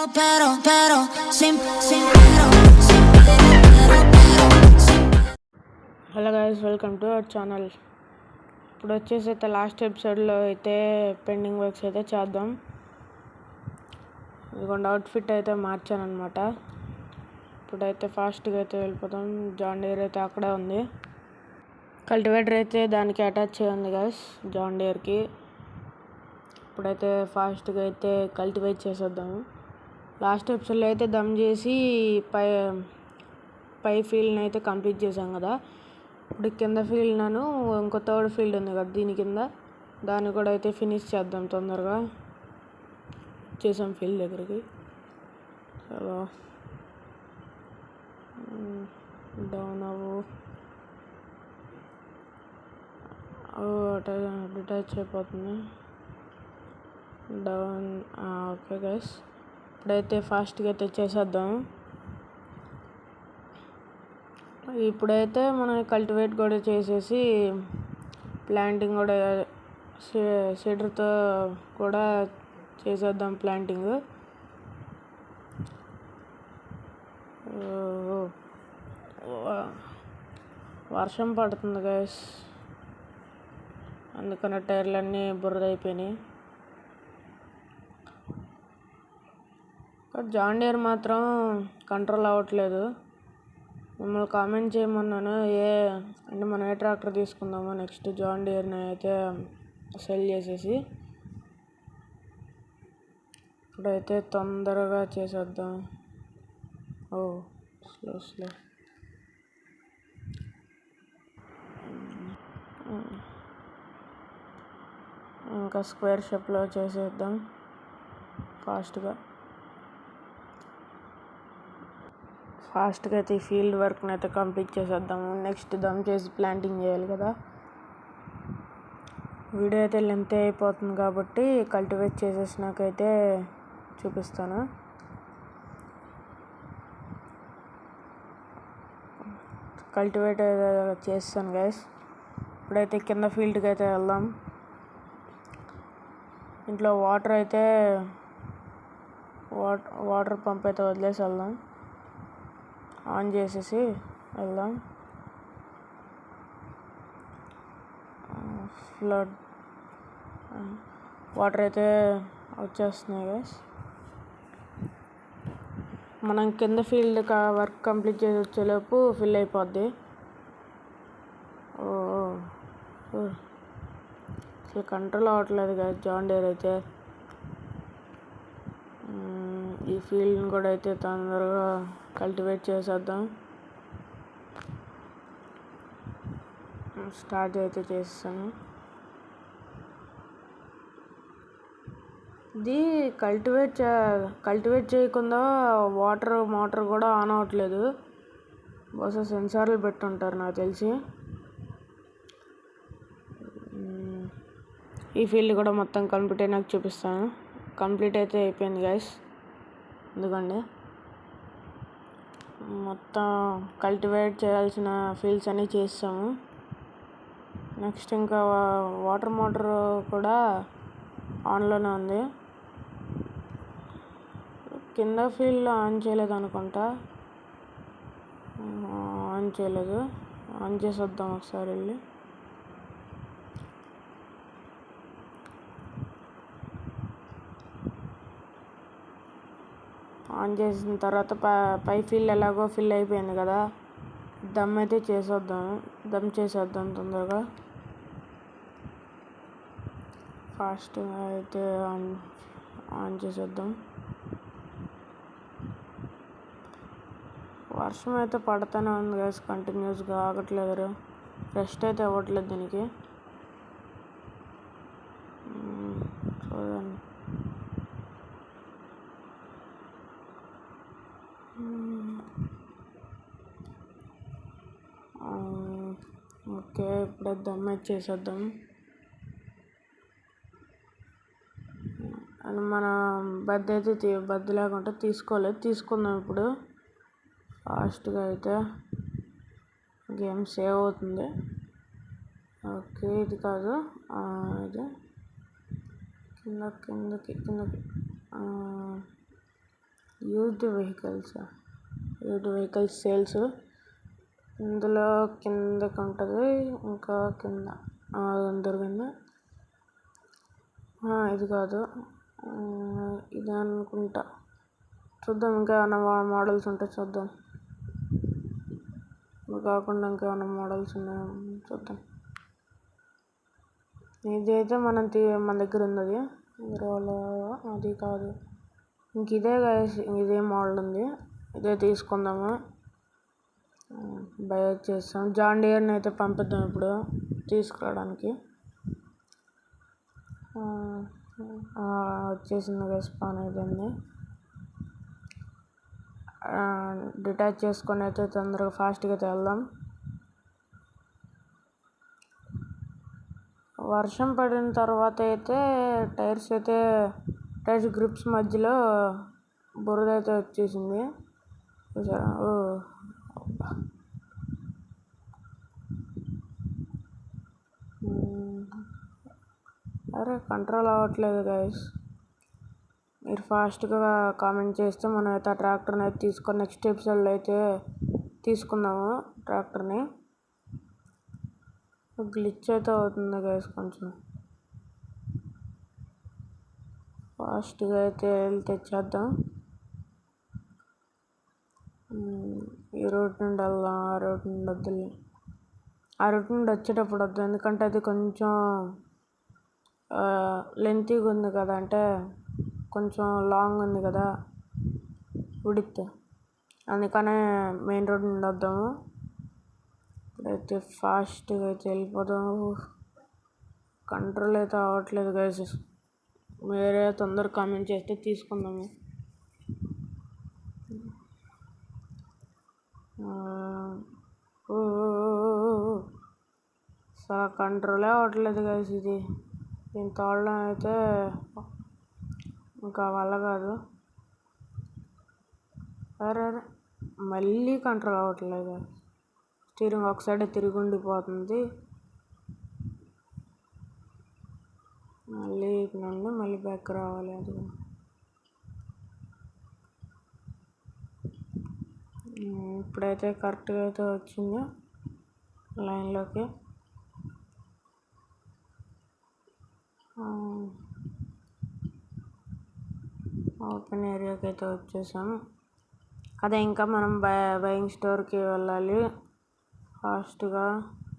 pero, sin pero, sin pero. Hello guys, welcome to our channel. ఇప్పుడు వచ్చేసి అయితే last ఎపిసోడ్లో అయితే పెండింగ్ వర్క్స్ అయితే చేద్దాం. ఇదిగోండి అవుట్ఫిట్ అయితే మార్చాను అనమాట. ఇప్పుడైతే ఫాస్ట్గా అయితే వెళ్ళిపోతాం. జాన్ డీర్ అయితే అక్కడే ఉంది. కల్టివేటర్ అయితే దానికి అటాచ్ చేయండి గైస్, జాన్ డీర్కి. ఇప్పుడైతే ఫాస్ట్గా అయితే కల్టివేట్ చేసేద్దాము. లాస్ట్ ఎపిసోడ్లో అయితే దమ్ చేసి పై ఫీల్డ్ని అయితే కంప్లీట్ చేసాం కదా. ఇప్పుడు కింద ఫీల్డ్ నన్ను ఇంకో థర్డ్ ఫీల్డ్ ఉంది కదా దీని కింద, దాన్ని కూడా అయితే ఫినిష్ చేద్దాం తొందరగా. చేసాం ఫీల్డ్ దగ్గరికి. చలో డౌన్ అవ్వు. డిటాచ్ అయిపోతుంది. డౌన్. ఓకే గైస్, ఇప్పుడైతే ఫాస్ట్గా అయితే చేసేద్దాం. ఇప్పుడైతే మనం కల్టివేట్ కూడా చేసేసి ప్లాంటింగ్ కూడా సీడర్తో కూడా చేసేద్దాం ప్లాంటింగ్. వర్షం పడుతుంది గైస్, అందుకని టైర్లన్నీ బురద అయిపోయినాయి. జాన్ డీర్ మాత్రం కంట్రోల్ అవ్వట్లేదు. మిమ్మల్ని కామెంట్ చేయమన్నాను అంటే మనం ఏ ట్రాక్టర్ తీసుకుందామో నెక్స్ట్ జాన్ డీర్ని అయితే సెల్ చేసేసి. ఇప్పుడైతే తొందరగా చేసేద్దాం. స్లో ఇంకా స్క్వేర్ షేప్లో చేసేద్దాం ఫాస్ట్గా అయితే ఈ ఫీల్డ్ వర్క్ని అయితే కంప్లీట్ చేసేద్దాము. నెక్స్ట్ దమ్ చేసి ప్లాంటింగ్ చేయాలి కదా. వీడియో అయితే లెంత్ అయిపోతుంది కాబట్టి కల్టివేట్ చేసేసినాకైతే చూపిస్తాను. కల్టివేట్ చేస్తాను గైస్. ఇప్పుడైతే కింద ఫీల్డ్కి అయితే వెళ్దాం. ఇంట్లో వాటర్ పంప్ అయితే వదిలేసి వెళ్దాం. ఆన్ చేసేసి వెళ్దాం. ఫ్లడ్ వాటర్ అయితే వచ్చేస్తున్నాయి గైస్. మనం కింద ఫీల్డ్ వర్క్ కంప్లీట్ చేసి వచ్చేలోపు ఫిల్ అయిపోద్ది. అసలు కంట్రోల్ అవ్వట్లేదు కదా జాన్ డీర్ అయితే. ఈ ఫీల్డ్ని కూడా అయితే తొందరగా కల్టివేట్ చేసేద్దాం. స్టార్ట్ అయితే చేస్తాను. ఇది కల్టివేట్ చేయకుండా మోటార్ కూడా ఆన్ అవ్వట్లేదు. బహుశా సెన్సార్లు పెట్టుంటారు నాకు తెలిసి. ఈ ఫీల్డ్ కూడా మొత్తం కంప్లీట్ అయినాక చూపిస్తాను. కంప్లీట్ అయితే అయిపోయింది గైస్. ఎందుకండి మొత్తం కల్టివేట్ చేయాల్సిన ఫీల్డ్స్ అన్నీ చేసాము. నెక్స్ట్ ఇంకా వాటర్ మోటార్ కూడా ఆన్లోనే ఉంది. కింద ఫీల్డ్లో ఆన్ చేయలేదు అనుకుంటా. ఆన్ చేయలేదు. ఆన్ చేసి వద్దాం ఒకసారి వెళ్ళి. ఆన్ చేసిన తర్వాత పై ఫీల్డ్ ఎలాగో ఫిల్ అయిపోయింది కదా. దమ్ అయితే చేసేద్దాం తొందరగా. ఫాస్ట్గా అయితే ఆన్ చేసేద్దాం. వర్షం అయితే పడుతూనే ఉంది గైస్, కంటిన్యూస్గా ఆగట్లేదు. రెస్ట్ అయితే ఇవ్వట్లేదు దీనికి. చూడండి. ఓకే, ఇప్పుడు దమ్ అయితే చేసేద్దాం. అని మన బద్ద లేకుండా తీసుకుందాం. ఇప్పుడు ఫాస్ట్గా అయితే గేమ్ సేవ్ అవుతుంది. ఓకే, ఇది కాదు, ఇది కిందకి యూజ్డ్ వెహికల్స్ సేల్స్. ఇందులో కిందకి ఉంటుంది, ఇంకా కింద దొరికింది. ఇది కాదు, ఇది అనుకుంటా. చూద్దాం, ఇంకా ఏమైనా మోడల్స్ ఉంటే చూద్దాం. ఇవి కాకుండా ఇంకా ఏమైనా మోడల్స్ ఉన్నాయో చూద్దాం. ఇది అయితే మన దగ్గర ఉన్నది హీరోలో, అది కాదు. ఇంక ఇదే గైస్, ఇదే మోడల్ ఉంది, ఇదే తీసుకుందాము. బై చేస్తాం. జాన్ డియర్ని అయితే పంపిద్దాం ఇప్పుడు తీసుకురావడానికి. వచ్చేసింది గైస్, స్పాన్ అయిపోయింది. డిటాచ్ చేసుకొని అయితే తొందరగా ఫాస్ట్గా అయితే వెళ్దాం. వర్షం పడిన తర్వాత అయితే టైర్స్ గ్రిప్స్ మధ్యలో బురద అయితే వచ్చేసింది. అరే కంట్రోల్ అవ్వట్లేదు గైస్. మీరు ఫాస్ట్గా కామెంట్ చేస్తే మనం అయితే ఆ ట్రాక్టర్ని అయితే తీసుకొని నెక్స్ట్ ఎపిసోడ్లో అయితే తీసుకుందాము ట్రాక్టర్ని. గ్లిచ్ అయితే అవుతుంది గైస్, కొంచెం ఫాస్ట్గా అయితే వెళ్ళి తెచ్చేద్దాం. ఈ రూట్ నుండి వెళ్దాం, ఆ రూట్ నుండి వద్దులే. ఆ రూట్ నుండి వచ్చేటప్పుడు వద్దు, ఎందుకంటే అది కొంచెం లెంతీగా ఉంది కదా, అంటే కొంచెం లాంగ్ ఉంది కదా ఉడితే, అందుకనే మెయిన్ రోడ్ నుండి వద్దాము. ఇప్పుడైతే ఫాస్ట్గా అయితే వెళ్ళిపోదాము. కంట్రోల్ అయితే అవ్వట్లేదు గైస్, వేరే తొందరగా కామెంట్ చేస్తే తీసుకుందాము. అసలు కంట్రోలే అవ్వట్లేదు గైస్, దీన్ని తోడడం అయితే ఇంకా వల్ల కాదు. అరే మళ్ళీ కంట్రోల్ అవ్వట్లేదు, స్టీరింగ్ ఒక సైడ్ తిరిగి ఉండిపోతుంది. మళ్ళీ నుండి మళ్ళీ బ్యాక్ రావాలి. అది ఇప్పుడైతే కరెక్ట్గా అయితే వచ్చింది లైన్లోకి. ఓపెన్ ఏరియాకి అయితే వచ్చేసాము. అదే ఇంకా మనం బయింగ్ స్టోర్కి వెళ్ళాలి ఫాస్ట్గా.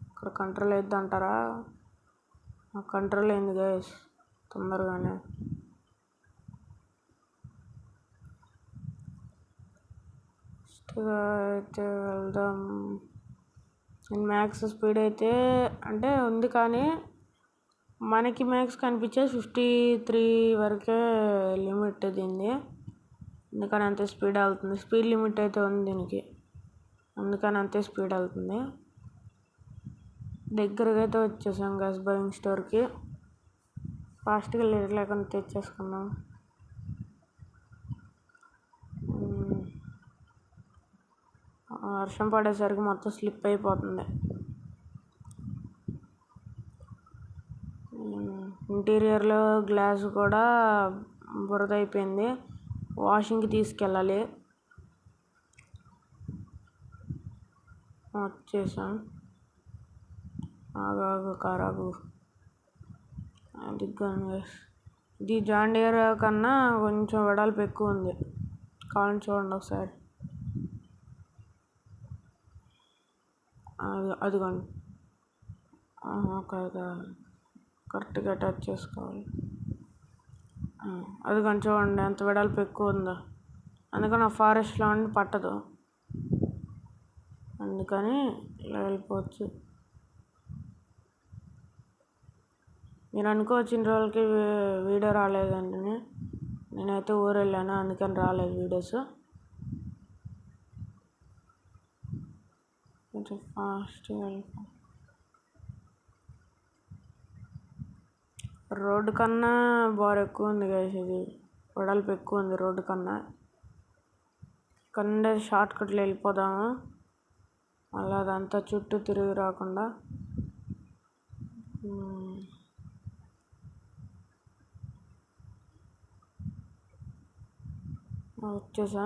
ఇక్కడ కంట్రోల్ అవుద్ది అంటారా? కంట్రోల్ అయింది గైస్ తొందరగానే. ఫాస్ట్గా అయితే వెళ్దాం. మ్యాక్స్ స్పీడ్ అయితే అంటే ఉంది, కానీ మనకి మ్యాక్స్ కనిపించేది 53 వరకే లిమిట్ దీన్ని, అందుకని అంతే స్పీడ్ వెళ్తుంది. స్పీడ్ లిమిట్ అయితే ఉంది దీనికి, అందుకని అంతే స్పీడ్ వెళ్తుంది. దగ్గరగా అయితే వచ్చేసాం గైస్ బయింగ్ స్టోర్కి. ఫాస్ట్గా లేకుండా తెచ్చేసుకుందాం. వర్షం పడేసరికి మొత్తం స్లిప్ అయిపోతుంది. ఇంటీరియర్లో గ్లాస్ కూడా బురద అయిపోయింది, వాషింగ్కి తీసుకెళ్ళాలి. వచ్చేసాం. ఆగు కారాగు. అది ఇది జాన్ డియర్ కన్నా కొంచెం వెడల్పు ఎక్కువ ఉంది, కావాలని చూడండి ఒకసారి. అదిగోండి, కరెక్ట్గా టచ్ చేసుకోవాలి. అదిగోండి చూడండి ఎంత వెడల్పు ఎక్కువ ఉందో, అందుకని ఆ ఫారెస్ట్లో ఉండి పట్టదు, అందుకని ఇలా వెళ్ళిపోవచ్చు. మీరు అనుకోవచ్చు ఇన్ని రోజులకి వీడియో రాలేదండి, నేనైతే ఊరు వెళ్ళాను అందుకని రాలేదు వీడియోస్. కొంచెం ఫాస్ట్గా వెళ్ళిపో. రోడ్డు కన్నా బార్ ఎక్కువ ఉంది గైస్, ఇది వెడల్పు ఎక్కువ ఉంది రోడ్డు కన్నా. ఇక్కడ షార్ట్ కట్లో వెళ్ళిపోదాము, మళ్ళీ అదంతా చుట్టూ తిరిగి రాకుండా. వచ్చేసా.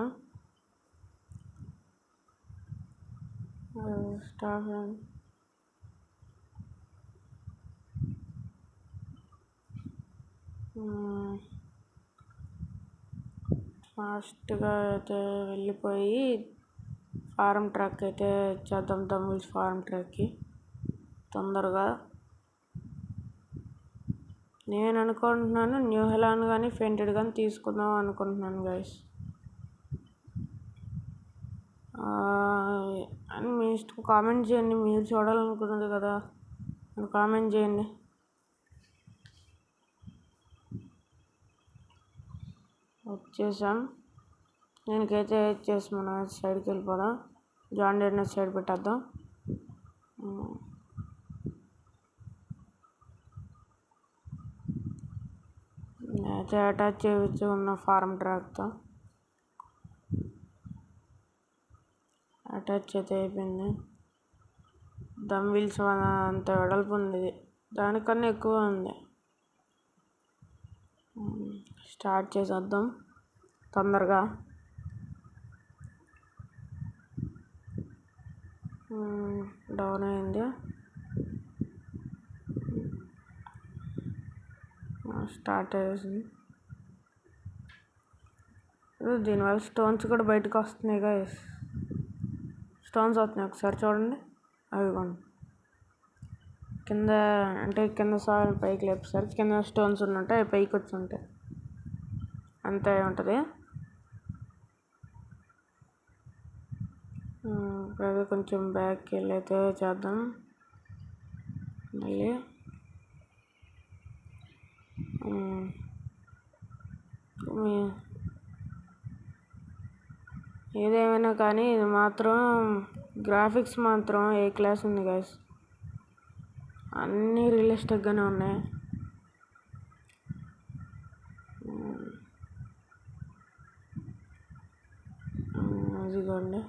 స్టాఫ్ ఫాస్ట్గా అయితే వెళ్ళిపోయి ఫారం ట్రక్ అయితే చేద్దాం. తమిళ్ ఫారం ట్రక్కి తొందరగా. నేను అనుకుంటున్నాను న్యూ హెలాండ్ కానీ ఫెయింటెడ్ కానీ తీసుకుందాం అనుకుంటున్నాను గైస్. అని మీ ఇష్టం, కామెంట్ చేయండి. మీరు చూడాలనుకున్నది కదా, కామెంట్ చేయండి. వచ్చేసాం. నేనకైతే చేసి మన సైడ్కి వెళ్ళిపోదాం. జాన్ డీర్ సైడ్ పెట్టేద్దాం. అయితే అటాచ్ చేయవచ్చు ఉన్న ఫారం ట్రాక్తో. అటాచ్ అయితే అయిపోయింది. దమ్ వీల్స్ అంత వెడల్పు ఉంది, దానికన్నా ఎక్కువ ఉంది. స్టార్ట్ చేసేద్దాం తొందరగా. డౌన్ అయింది. స్టార్ట్ అయ్యేసింది. దీనివల్ల స్టోన్స్ కూడా బయటకు వస్తున్నాయి గైస్. స్టోన్స్ వస్తున్నాయి, ఒకసారి చూడండి. అవిగోండి కింద, అంటే కింద సాయిల్ పైకి లేపేసరికి కింద స్టోన్స్ ఉన్నట్టు అవి పైకి వచ్చి ఉంటాయి. అంతే ఉంటుంది. ఇప్పుడైతే కొంచెం బ్యాక్కి వెళ్ళి అయితే చేద్దాం. మళ్ళీ ఏదేమైనా కానీ ఇది మాత్రం గ్రాఫిక్స్ మాత్రం ఏ క్లాస్ ఉంది గైస్. అన్నీ రియలిస్టిక్గానే ఉన్నాయి. ఇదిగోండి.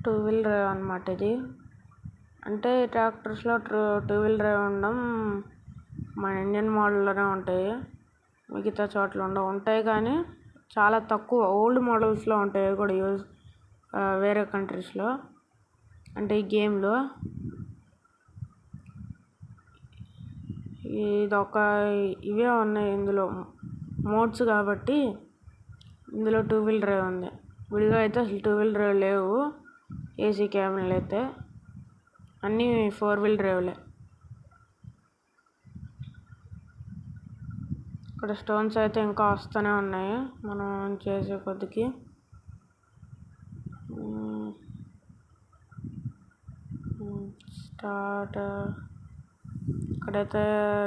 టూ వీల్ డ్రైవ్ అన్నమాట ఇది. అంటే ట్రాక్టర్స్లో టూ వీల్ డ్రైవ్ ఉండడం మన ఇండియన్ మోడల్లోనే ఉంటాయి, మిగతా చోట్ల ఉంటాయి కానీ చాలా తక్కువ. ఓల్డ్ మోడల్స్లో ఉంటాయి కూడా వేరే కంట్రీస్లో. అంటే ఈ గేమ్లో ఇవే ఉన్నాయి ఇందులో మోడ్స్ కాబట్టి. ఇందులో టూ వీల్ డ్రైవ్ ఉంది, విడిగా అయితే అసలు టూ వీల్ డ్రైవ్ లేవు. ఏసీ క్యాబిన్లు అయితే అన్నీ 4 వీల్ డ్రైవ్లే. ఇక్కడ స్టోన్స్ అయితే ఇంకా వస్తూనే ఉన్నాయి మనం చేసే కొద్దికి. స్టార్ట్. ఇక్కడైతే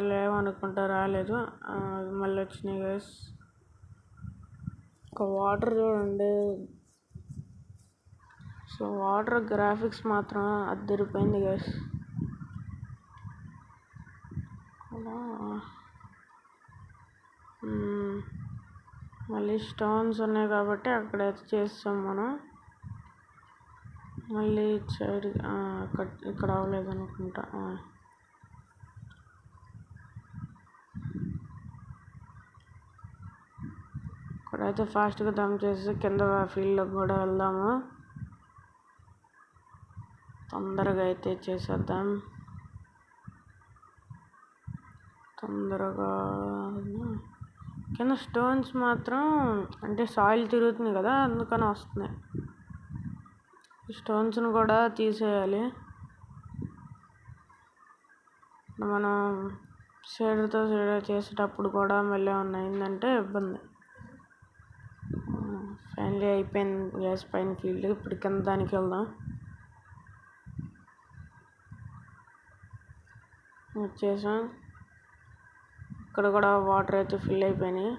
లేవనుకుంటా, రాలేదు. మళ్ళీ వచ్చినాయి గైస్. ఒక వాటర్ చూడండి. సో వాటర్ గ్రాఫిక్స్ మాత్రం అదిరిపోయింది గైస్. మళ్ళీ స్టోన్స్ ఉన్నాయి కాబట్టి అక్కడైతే చేస్తాం మనం. మళ్ళీ సైడ్ ఇక్కడ అవ్వలేదు అనుకుంటా. ఇక్కడైతే ఫాస్ట్గా దమ్ చేసి కింద ఫీల్డ్లోకి కూడా వెళ్దాము. తొందరగా అయితే చేసేద్దాం. తొందరగా కింద స్టోన్స్ మాత్రం అంటే సాయిల్ తిరుగుతుంది కదా, అందుకని వస్తున్నాయి. స్టోన్స్ని కూడా తీసేయాలి. మనం షేడర్తో షేడర్ చేసేటప్పుడు కూడా మళ్ళీ ఏమన్నా అయిందంటే ఇబ్బంది. ఫైనలీ అయిపోయింది గ్యాస్ పైన ఫీల్డ్. ఇప్పుడు కింద దానికి వెళ్దాం. వచ్చేసాం. ఇక్కడ కూడా వాటర్ అయితే ఫిల్ అయిపోయినాయి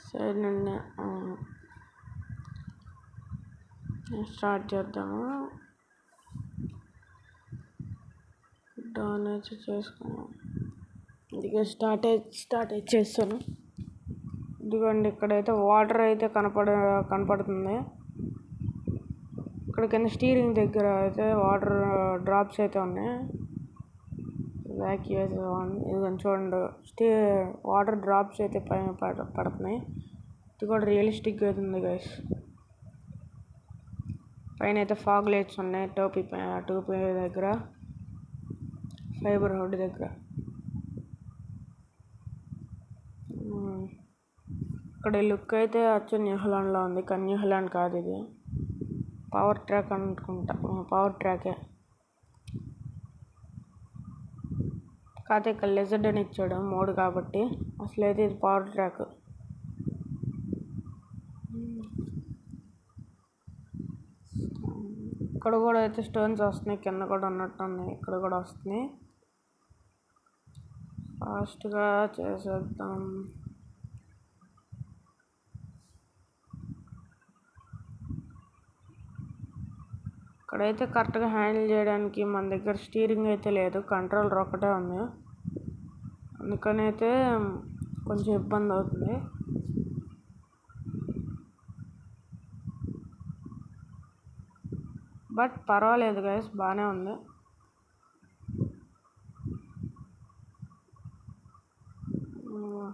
సైడ్ నుండి. స్టార్ట్ చేద్దాము. డౌన్ అయితే చేసుకున్నాం. ఇదిగో స్టార్ట్ చేస్తాను. ఇదిగోండి ఇక్కడైతే వాటర్ అయితే కనపడుతుంది. ఇక్కడ కింద స్టీరింగ్ దగ్గర అయితే వాటర్ డ్రాప్స్ అయితే ఉన్నాయి. ఇదిగోండి చూడండి, వాటర్ డ్రాప్స్ అయితే పైన పడుతున్నాయి. ఇది కూడా రియలిస్టిక్గా అయితే ఉంది గైస్. పైన అయితే ఫాగ్ లైట్స్ ఉన్నాయి టోపీ దగ్గర, ఫైబర్ హుడ్ దగ్గర. ఇక్కడ లుక్ అయితే అచ్చు న్యూజిలాండ్లో ఉంది, కానీ న్యూజిలాండ్ కాదు, ఇది పవర్ ట్రాక్ అనుకుంటా. పవర్ ట్రాకే, కాకపోతే ఇక్కడ లెజర్డ్ అని ఇచ్చాడు 3 కాబట్టి అసలు అయితే ఇది పవర్ ట్రాక్. ఇక్కడ కూడా అయితే స్టోన్స్ వస్తున్నాయి, కింద కూడా ఉన్నట్టు ఉన్నాయి, ఇక్కడ కూడా వస్తున్నాయి. ఫాస్ట్గా చేసేద్దాం. ఇక్కడైతే కరెక్ట్గా హ్యాండిల్ చేయడానికి మన దగ్గర స్టీరింగ్ అయితే లేదు, కంట్రోలర్ ఒకటే ఉంది. అందుకని అయితే కొంచెం ఇబ్బంది అవుతుంది. బట్ పర్వాలేదు గైస్, బాగానే ఉంది.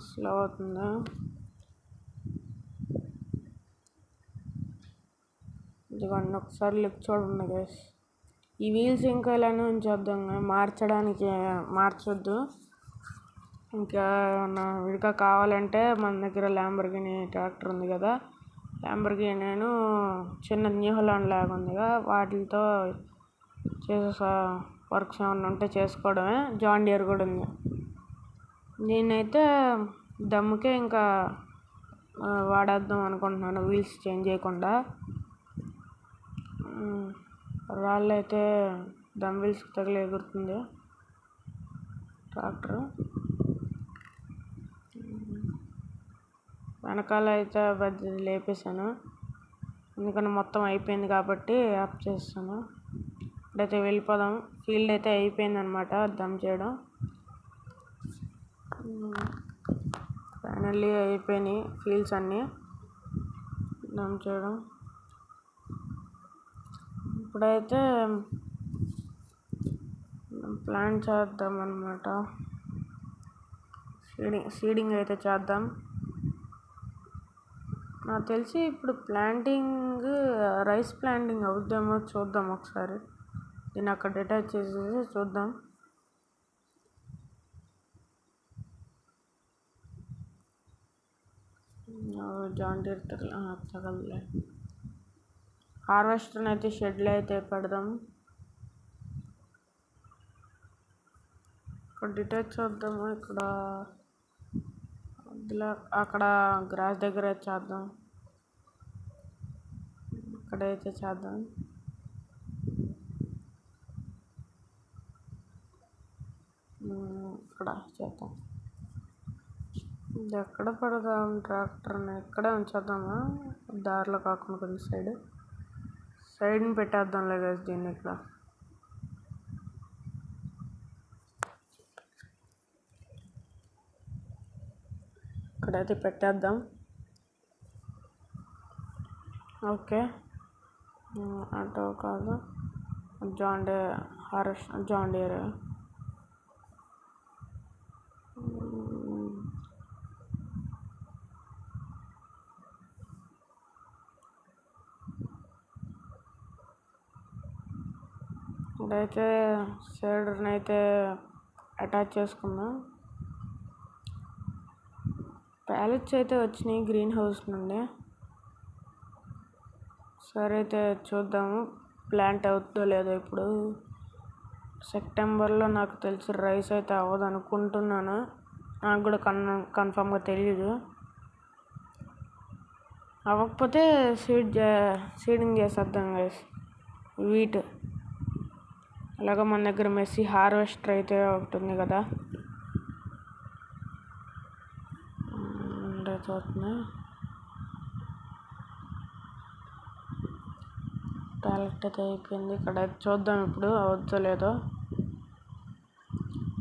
స్లో అవుతుంది. ఇదిగోండి ఒకసారి లుక్ చూడండి గైస్. ఈ వీల్స్ ఇంకా ఇలానే ఉంచేద్దాం, మార్చొద్దు. ఇంకా విడిగా కావాలంటే మన దగ్గర ల్యాంబోర్గిని ట్రాక్టర్ ఉంది కదా, ల్యాంబోర్గిని చిన్న న్యూజిలాండ్ లాగా ఉందిగా, వాటితో చేసే వర్క్స్ ఏమన్నా ఉంటే చేసుకోవడమే. జాన్ డియర్ కూడా ఉంది. నేనైతే దమ్ముకే ఇంకా వాడేద్దాం అనుకుంటున్నాను, వీల్స్ చేంజ్ చేయకుండా. రాళ్ళు అయితే దమ్ వీల్స్కి తగిలి ఎగురుతుంది ట్రాక్టర్. వెనకాల అయితే పెద్దది లేపేశాను, ఎందుకంటే మొత్తం అయిపోయింది కాబట్టి ఆఫ్ చేస్తాను. ఇప్పుడైతే వెళ్ళిపోదాం. ఫీల్డ్ అయితే అయిపోయింది అనమాట దమ్ చేయడం. ఫైనల్లీ అయిపోయినాయి ఫీల్డ్స్ అన్నీ దమ్ చేయడం. ఇప్పుడైతే ప్లాన్ చేద్దాం అన్నమాట, సీడింగ్ అయితే చేద్దాం. నాకు తెలిసి ఇప్పుడు రైస్ ప్లాంటింగ్ అవుద్దామో చూద్దాం ఒకసారి. దీన్ని అక్కడ అటాచ్ చేసేసి చూద్దాం. John Deere తగలలే. హార్వెస్టర్ని అయితే షెడ్లో అయితే పెడదాం. ఇక్కడ డిటాచ్ చేద్దాము. ఇక్కడ అక్కడ గ్రాస్ దగ్గర చేద్దాం, ఇక్కడైతే చేద్దాం. ఇక్కడ చేద్దాం. ఇది ఎక్కడ పెడదాం ట్రాక్టర్ని? ఎక్కడే ఉంచేద్దామా, దారిలో కాకుండా కొంచెం సైడ్ని పెట్టేద్దాంలే గైస్ దీన్ని. ఇక్కడైతే పెట్టేద్దాం. ఓకే, ఆటో కాదు, జాన్ డీర్. ఇక్కడైతే షేడర్ని అయితే అటాచ్ చేసుకుందాం. ప్యాలెట్స్ అయితే వచ్చినాయి గ్రీన్ హౌస్ నుండి. సరే అయితే చూద్దాము ప్లాంట్ అవుతుందో లేదో. ఇప్పుడు సెప్టెంబర్లో నాకు తెలిసి రైస్ అయితే అవ్వదు అనుకుంటున్నాను, నాకు కూడా కన్ఫామ్గా తెలియదు. అవ్వకపోతే సీడింగ్ చేసేద్దాం గైస్ వీట్. అలాగే మన దగ్గర మెస్సీ హార్వెస్టర్ అయితే ఒకటి ఉంది కదా, ప్యాలెట్ అయితే అయిపోయింది. ఇక్కడ చూద్దాం ఇప్పుడు అవుతుందో లేదో.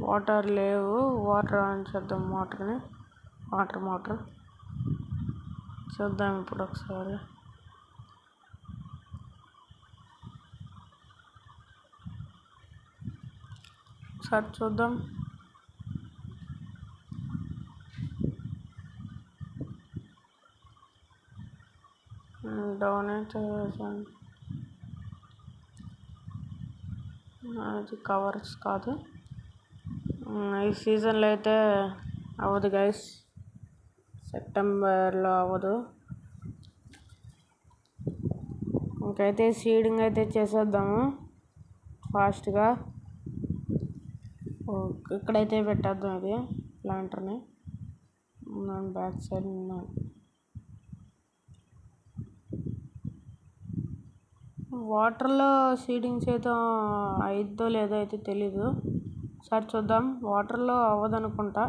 వాటర్ లేవు, వాటర్ ఆన్ చేద్దాం. వాటర్ చూద్దాం ఇప్పుడు ఒకసారి. ఒకసారి చూద్దాం. డౌన్ అయితే అది కవర్స్ కాదు. ఈ సీజన్లో అయితే అవ్వదు గైస్, సెప్టెంబర్లో అవ్వదు. ఇంకైతే సీడింగ్ అయితే చేసేద్దాము ఫాస్ట్గా. ఇక్కడైతే పెట్టేద్దాం ఇది ప్లాంటర్ని. బ్యాక్ సైడ్ వాటర్లో సీడింగ్స్ అయితే అయిద్దో లేదో అయితే తెలీదు, ఒకసారి చూద్దాం. వాటర్లో అవ్వదనుకుంటా.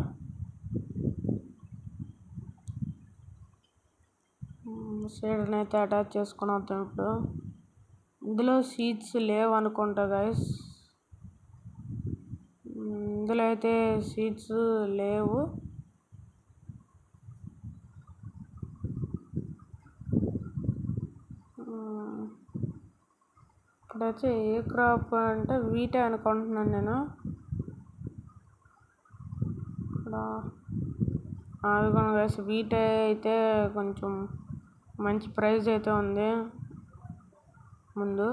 సీడ్ని అయితే అటాచ్ చేసుకుని వద్దాం ఇప్పుడు. ఇందులో సీడ్స్ లేవు అనుకుంటా గైస్, ఇందులో అయితే సీడ్స్ లేవు. ఇక్కడైతే ఏ క్రాప్ అంటే వీటే అనుకుంటున్నాను నేను. ఇక్కడ అదిగోండి గైస్, వీటే అయితే కొంచెం మంచి ప్రైస్ అయితే ఉంది ముందు.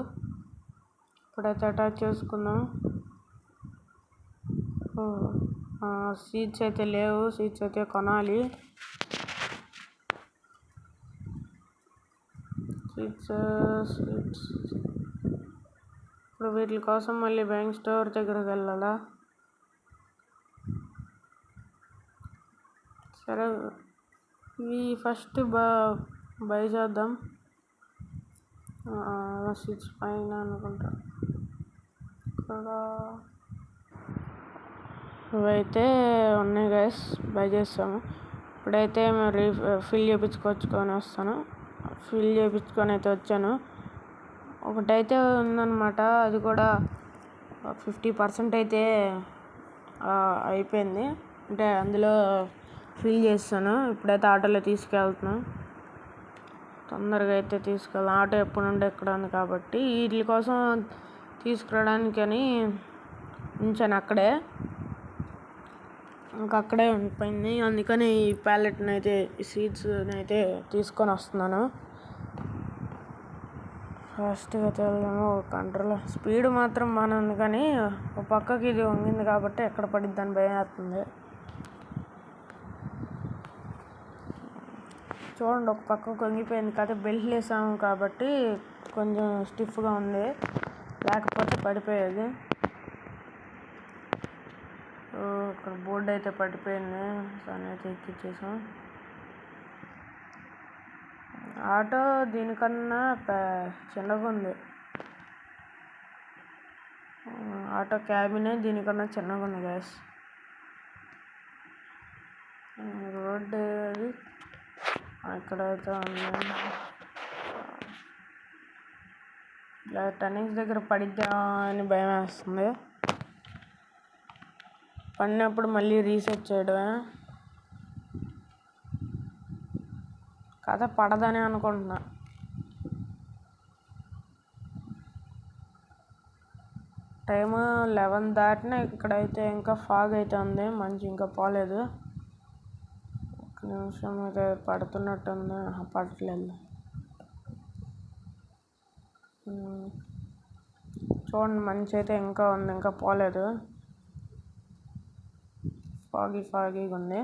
ఇప్పుడైతే అటాచ్ చేసుకుందాం. సీడ్స్ అయితే లేవు, సీడ్స్ అయితే కొనాలి. సీడ్స్ ఇప్పుడు వీటి కోసం మళ్ళీ బ్యాంక్ స్టోర్ దగ్గరకు వెళ్ళాలా? సరే, ఇవి ఫస్ట్ బై చేద్దాం. సీడ్స్ పైన అనుకుంటా. ఇక్కడ ఇవైతే ఉన్నాయి గైస్, బై చేస్తాము. ఇప్పుడైతే మరి ఫిల్ చేయించుకొచ్చుకొని వస్తాను. ఫిల్ చేయించుకొని అయితే వచ్చాను. ఒకటైతే ఉందన్నమాట, అది కూడా 50% అయితే అయిపోయింది. అంటే అందులో ఫిల్ చేస్తాను. ఇప్పుడైతే ఆటోలో తీసుకెళ్తున్నాను. తొందరగా అయితే తీసుకెళ్తాను, ఆటో ఎప్పుడు నుండి ఎక్కడ ఉంది కాబట్టి. వీటి కోసం తీసుకురావడానికని ఉంచాను అక్కడే, ఇంకా అక్కడే ఉండిపోయింది. అందుకని ఈ ప్యాలెట్ని అయితే, ఈ సీడ్స్ని అయితే తీసుకొని వస్తున్నాను. ఫాస్ట్గా వెళ్దాము. కంట్రోల్ స్పీడ్ మాత్రం బాగానే ఉంది, కానీ ఒక పక్కకి ఇది వంగింది కాబట్టి ఎక్కడ పడిద్ది అని భయం వేస్తుంది. చూడండి, ఒక పక్కకు వంగిపోయింది కదా, బెల్ట్ వేసాము కాబట్టి కొంచెం స్టిఫ్గా ఉంది, లేకపోతే పడిపోయేది. ఇక్కడ బోర్డు అయితే పడిపోయింది, దాన్ని అయితే ఎక్కిచ్చేసాం. ఆటో దీనికన్నా చిన్నగా ఉంది. ఆటో క్యాబినే దీనికన్నా చిన్నగా ఉంది గ్యాస్. రోడ్డు అది అక్కడైతే ఉంది. ఇలా టర్నింగ్స్ దగ్గర పడిద్దా అని భయం వేస్తుంది. పడినప్పుడు మళ్ళీ రీసెట్ చేయడమే. కథ పడదని అనుకుంటున్నా. టైము 11 దాటినా ఇక్కడైతే ఇంకా ఫాగ్ అయితే ఉంది, మంచి ఇంకా పోలేదు. ఒక నిమిషం అయితే పడుతున్నట్టుంది, పడట్లేదు. చూడండి, మంచి అయితే ఇంకా ఉంది, ఇంకా పోలేదు. ఫాగీగా ఉంది.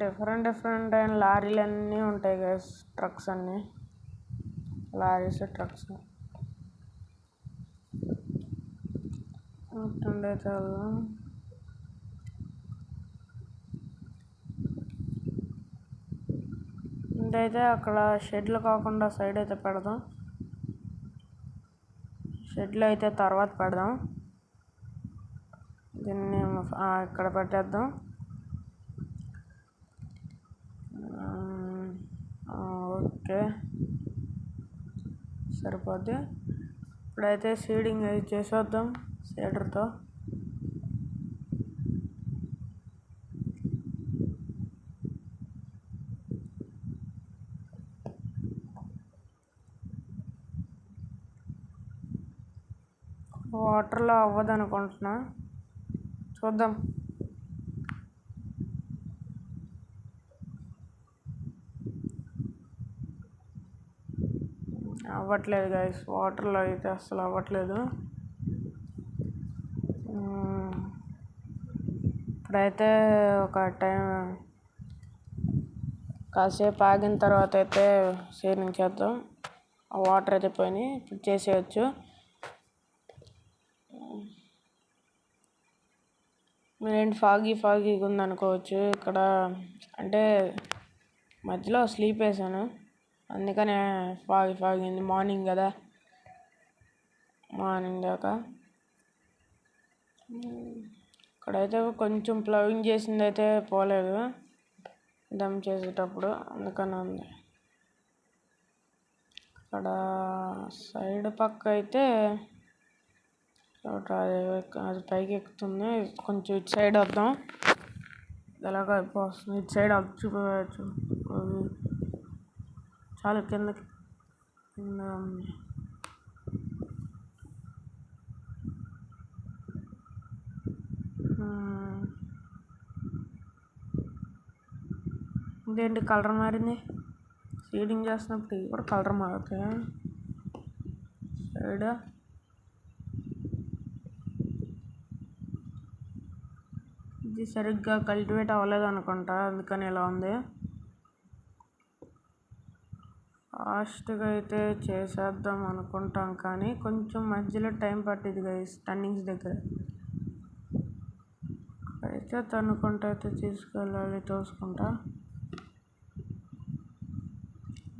డిఫరెంట్ అయిన లారీలు అన్నీ ఉంటాయి కదా, ట్రక్స్ అన్నీ, లారీస్ ట్రక్స్. అయితే ఇదైతే అక్కడ షెడ్లు కాకుండా సైడ్ అయితే పెడదాం. షెడ్లు అయితే తర్వాత పెడదాం. దీన్ని ఇక్కడ పెట్టేద్దాం. ఓకే, సరిపోద్ది. ఇప్పుడైతే సీడింగ్ అది చేసేద్దాం సీడర్తో. వాటర్లో అవ్వదు అనుకుంటున్నా, చూద్దాం. అవ్వట్లేదు గైస్, వాటర్లో అయితే అస్సలు అవ్వట్లేదు. ఇప్పుడైతే ఒక కాసేపు ఆగిన తర్వాత అయితే షేరింగ్ చేద్దాం. ఆ వాటర్ అయితే పోయినాయి, ఇప్పుడు చేసేయచ్చు. మీరేంటి ఫాగీగా ఉందనుకోవచ్చు. ఇక్కడ అంటే మధ్యలో స్లీప్ వేసాను, అందుకనే ఫాగీ ఉంది. మార్నింగ్ కదా, మార్నింగ్ దాకా. ఇక్కడైతే కొంచెం ప్లవింగ్ చేసింది అయితే పోలేదు దమ్ చేసేటప్పుడు, అందుకని ఉంది. ఇక్కడ సైడ్ పక్క అయితే అది పైకి ఎక్కుతుంది. కొంచెం ఇటు సైడ్ వద్దాం, ఎలాగ అయిపోతుంది. ఇటు సైడ్ చూపించవచ్చు. చాలా కిందకి ఉంది. ఇదేంటి కలర్ మారింది? షేడింగ్ చేస్తున్నప్పుడు ఇవి కూడా కలర్ మారుతాయి. సైడ్ ఇది సరిగ్గా కల్టివేట్ అవ్వలేదు అనుకుంటా, అందుకని ఇలా ఉంది. ఫాస్ట్గా అయితే చేసేద్దాం అనుకుంటాం, కానీ కొంచెం మధ్యలో టైం పట్టింది గైస్ టర్నింగ్స్ దగ్గర. అయితే తనుకుంటా అయితే తీసుకెళ్ళాలి తోసుకుంటా.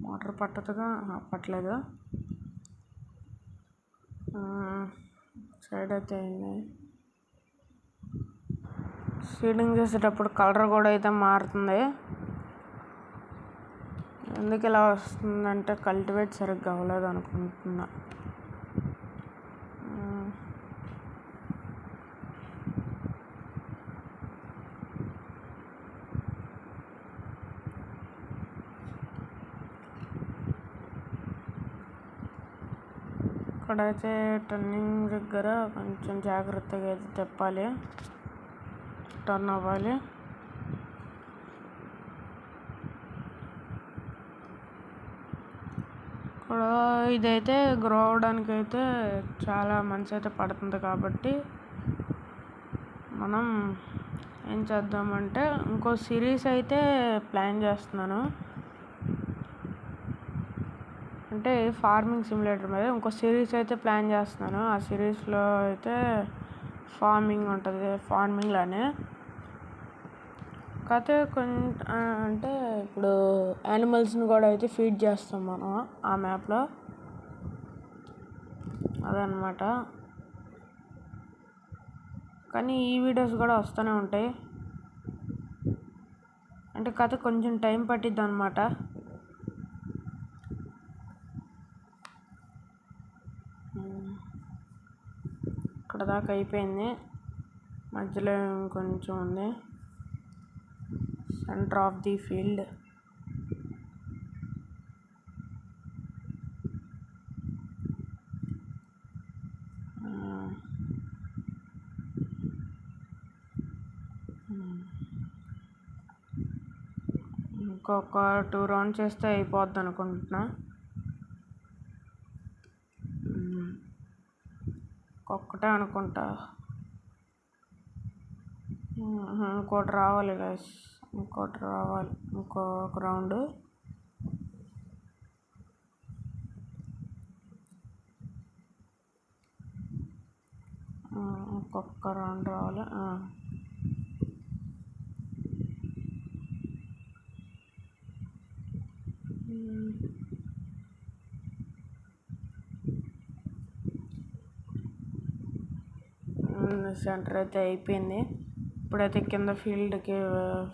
మోటార్ పట్టదుగా, పట్టలేదు. సైడ్ అయితే అయింది. సీడింగ్ చేసేటప్పుడు కలర్ కూడా అయితే మారుతుంది. ఎందుకు ఇలా వస్తుందంటే కల్టివేట్ సరిగ్గా అవ్వలేదు అనుకుంటున్నా. ఇక్కడైతే టర్నింగ్ దగ్గర కొంచెం జాగ్రత్తగా అయితే తిప్పాలి, టర్న్ అవ్వాలి. ఇక్కడ ఇదైతే గ్రో అవడానికి అయితే చాలా మంచి అయితే పడుతుంది, కాబట్టి మనం ఏం చేద్దామంటే ఇంకో సిరీస్ అయితే ప్లాన్ చేస్తున్నాను. అంటే ఫార్మింగ్ సిమ్యులేటర్ మీద ఇంకో సిరీస్ అయితే ప్లాన్ చేస్తున్నాను. ఆ సిరీస్లో అయితే ఫార్మింగ్ ఉంటుంది, ఫార్మింగ్ లానే. కాకపోతే అంటే ఇప్పుడు యానిమల్స్ని కూడా అయితే ఫీడ్ చేస్తాం మనం ఆ మ్యాప్లో, అదనమాట. కానీ ఈ వీడియోస్ కూడా వస్తూనే ఉంటాయి, అంటే కథ కొంచెం టైం పట్టిద్ది అనమాట. ఇక్కడ దాకా అయిపోయింది, మధ్యలో ఇంకొంచెం ఉంది. Centre of the field. ఇంకొక 2 రౌండ్స్ చేస్తే అయిపోద్ది అనుకుంటున్నా. ఒక్కటే అనుకుంటా, ఇంకోటి రావాలి గైస్, ఇంకోటి రావాలి, ఇంకొక రౌండ్. ఇంకొక రౌండ్ రావాలి. సెంటర్ అయితే అయిపోయింది. ఇప్పుడైతే కింద ఫీల్డ్కి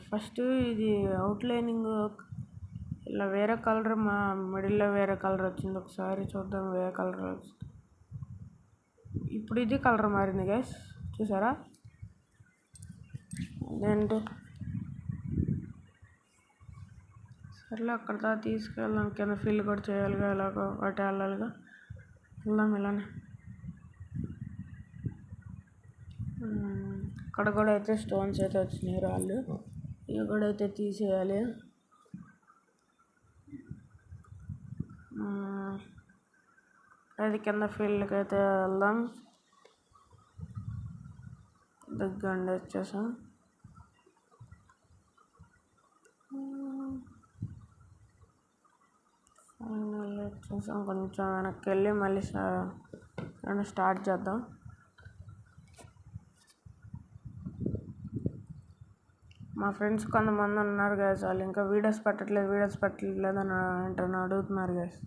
ఫస్ట్ ఇది అవుట్లైనింగ్ ఇలా వేరే కలర్, మా మిడిల్లో వేరే కలర్ వచ్చింది. ఒకసారి చూద్దాం వేరే కలర్ వచ్చింది. ఇప్పుడు ఇది కలర్ మారింది గైస్, చూసారా? అదేంటి సర్లే, అక్కడ దాకా తీసుకెళ్ళాం. కింద ఫీల్డ్ కూడా చేయాలిగా, ఎలాగో ఒకటి వెళ్ళాలిగా. వెళ్దాం ఇలానే. ఇక్కడ కూడా అయితే స్టోన్స్ అయితే వచ్చినాయి, రాళ్ళు. ఇవి కూడా అయితే తీసేయాలి. అది కింద ఫీల్డ్కి అయితే వెళ్దాం. దగ్గర వచ్చేసాం. వచ్చేసాం. కొంచెం వెనక్కి వెళ్ళి మళ్ళీ స్టార్ట్ చేద్దాం. మా ఫ్రెండ్స్ కొంతమంది ఉన్నారు గైస్, వాళ్ళు ఇంకా వీడియోస్ పెట్టట్లేదు అని అడుగుతున్నారు గైస్.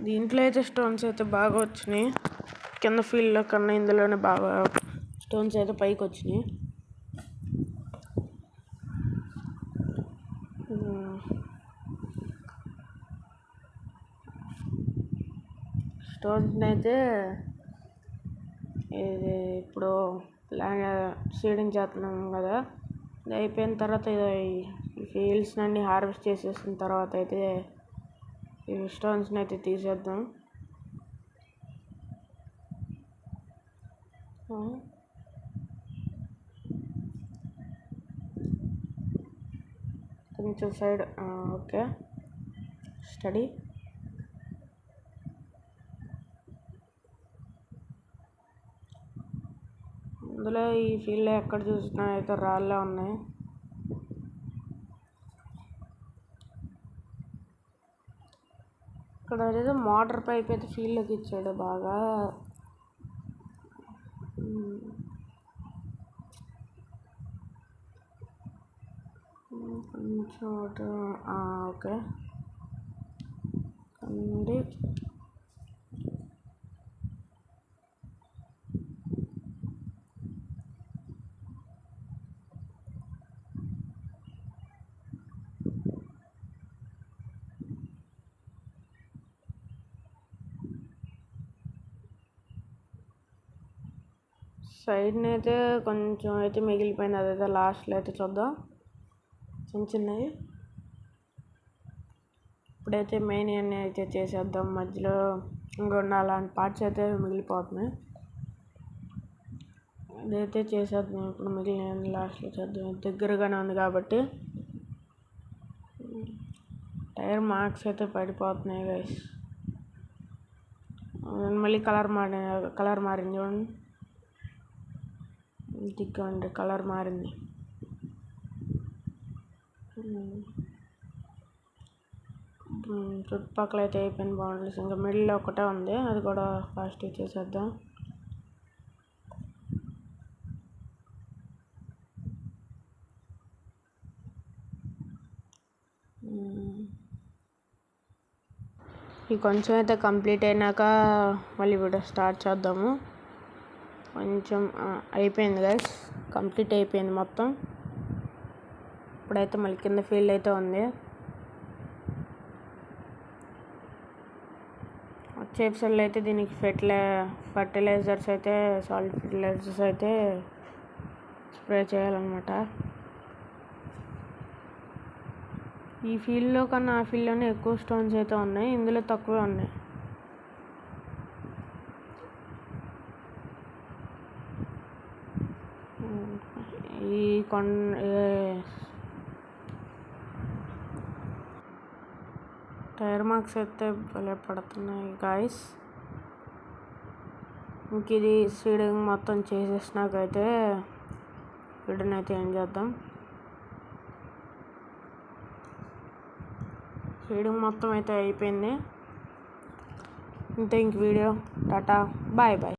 దీంట్లో అయితే స్టోన్స్ అయితే బాగా వచ్చినాయి. కింద ఫీల్డ్లో కన్నా ఇందులోనే బాగా స్టోన్స్ అయితే పైకి వచ్చినాయి. స్టోన్స్ అయితే ఇది ఇప్పుడు సీడింగ్ చేస్తున్నాం కదా, ఇది అయిపోయిన తర్వాత ఈ ఫీల్డ్స్ అన్ని హార్వెస్ట్ చేసేసిన తర్వాత అయితే ఈ స్టోన్స్ని అయితే తీసేద్దాం. కొంచెం సైడ్ ఓకే స్టడీ. అందులో ఈ ఫీల్డ్లో ఎక్కడ చూసినా అయితే రాళ్ళే ఉన్నాయి. ఇక్కడ ఏదో మోటార్ పైప్ అయితే ఫీల్డ్లోకి ఇచ్చాడు బాగా. కొంచెం ఓకే అండి. సైడ్ని అయితే కొంచెం అయితే మిగిలిపోయింది, అదైతే లాస్ట్లో అయితే చూద్దాం. చిన్నవి ఇప్పుడైతే మెయిన్ అన్నీ అయితే చేసేద్దాం. మధ్యలో ఇంకొన్ని అలాంటి పార్ట్స్ అయితే మిగిలిపోతున్నాయి, అదైతే చేసేద్దాం. ఇప్పుడు మిగిలిన లాస్ట్లో చేద్దాం. దగ్గరగానే ఉంది కాబట్టి. టైర్ మార్క్స్ అయితే పడిపోతున్నాయి గైస్. మళ్ళీ కలర్ మారింది చూడండి. దిగ్గండి కలర్ మారింది. చుట్టుపక్కల అయితే అయిపోయింది బౌండరీస్. ఇంకా మిడిల్లో ఒకటే ఉంది, అది కూడా ఫాస్ట్గా చేసేద్దాం. ఈ కొంచెం అయితే కంప్లీట్ అయినాక మళ్ళీ వీడియో స్టార్ట్ చేద్దాము. కొంచెం అయిపోయింది గైస్, కంప్లీట్ అయిపోయింది మొత్తం. ఇప్పుడైతే మళ్ళీ కింద ఫీల్డ్ అయితే ఉంది. వచ్చే ఎపిసోడ్లో అయితే దీనికి ఫర్టిలైజర్స్ అయితే సాలిడ్ ఫర్టిలైజర్స్ అయితే స్ప్రే చేయాలన్నమాట. ఈ ఫీల్డ్లో కన్నా ఆ ఫీల్డ్లోనే ఎక్కువ స్టోన్స్ అయితే ఉన్నాయి, ఇందులో తక్కువే ఉన్నాయి. ఈ టైర్ మార్క్స్ అయితే భలే పడుతున్నాయి గాయస్. ఇంక ఇది సీడింగ్ మొత్తం చేసేసినాకైతే వీడియోని అయితే ఏం చేద్దాం. సీడింగ్ మొత్తం అయితే అయిపోయింది. ఇంతే ఇంక వీడియో టాటా బాయ్ బాయ్.